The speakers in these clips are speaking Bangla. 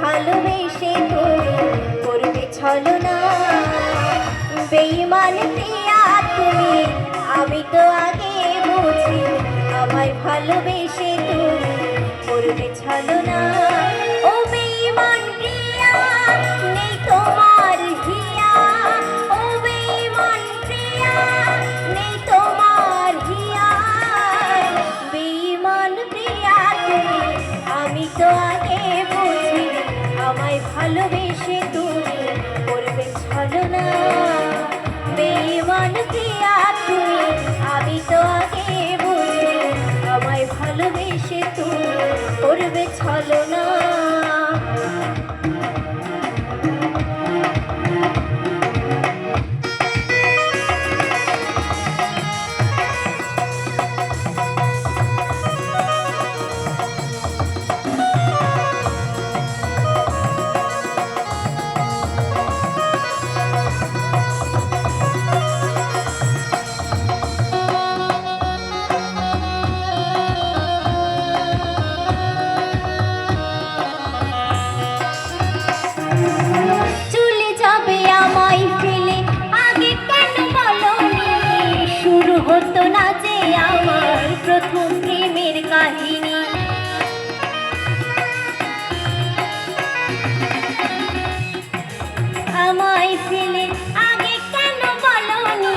ভালোবেসে তুমি করবে ছলনা। বেঈমান প্রিয়া তুমি, আমি তো আগে বুঝি আমায় ভালোবেসে তুমি করবে ছলনা। ও বেঈমান প্রিয়া নেই তোমার হিয়া, ও বেঈমান প্রিয়া নেই তোমার হিয়া। বেঈমান প্রিয়া তুমি, আমি তো আগে বুঝি আমায় ভালোবেসে তুমি করবে ছলনা। বেঈমান প্রিয়া তুমি, আমি তো আগে বুঝি আমায় ভালোবেসে তুমি করবে ছলনা। হতো না যে আমার প্রথম প্রেমের কাহিনী। আমায় ফেলে আগে কেন বলনি,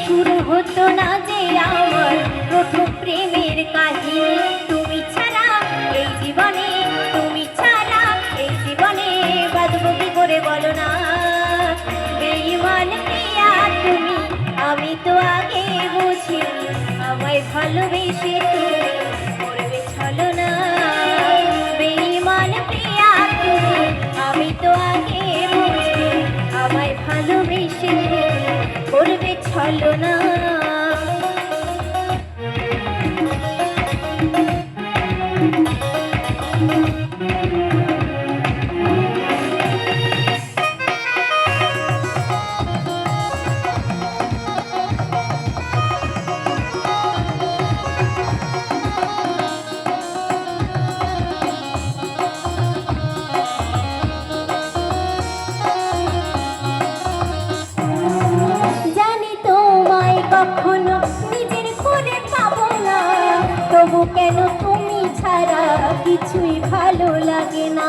শুরু হতো না যে আমার প্রথম প্রেমের কাহিনী। তুমি ছাড়া এই জীবনে, তুমি ছাড়া এই জীবনে বাঁচবো কি করে বলো না। বেঈমান প্রিয়া তুমি, আমি তো আগে বুঝি আমায় ভালোবেসে তুমি করবে ছলনা। বেঈমান প্রিয়া তুমি, আমি তো আগে বুঝি আমায় ভালোবেসে করবে ছলনা। কখনো নিজের করে পাবো না, তবু কেন তুমি ছাড়া কিছুই ভালো লাগে না।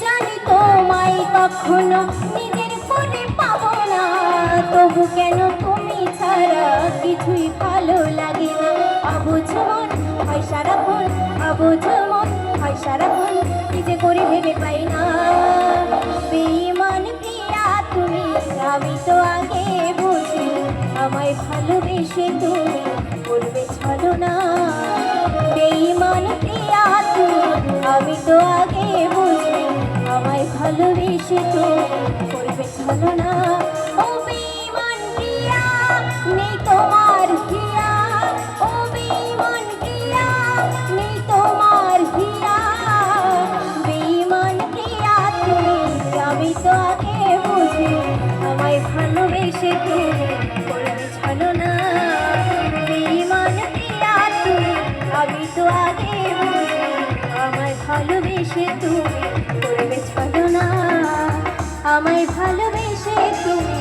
জানি তোমায় কখনো নিজের করে পাবো না, তবু কেন তুমি ছাড়া কিছুই ভালো লাগে না। অবুঝ মন হয় সারাক্ষণ, অবুঝ মন হয় সারাক্ষণ, নিজে করে ভেবে পাই না। বেঈমান প্রিয়া তুমি, আমি তো আগে বুঝি আমায় ভালোবেসে তুমি করবে ছলনা। বেঈমান প্রিয়া তুমি, আমি তো আগে বুঝি আমায় ভালোবেসে তুমি করবে ছলনা। ও বেঈমান প্রিয়া নেই তোমার হিয়া, ও বেঈমান প্রিয়া নেই তোমার হিয়া। বেঈমান প্রিয়া তুমি, আমি তো আগে বুঝি আমায় ভালোবেসে তুমি করবে ছলনা। বেঈমান প্রিয়া তুমি, আমি তো আগে বুঝি আমায় ভালোবেসে তুমি করবে ছলনা। আমায় ভালোবেসে তুমি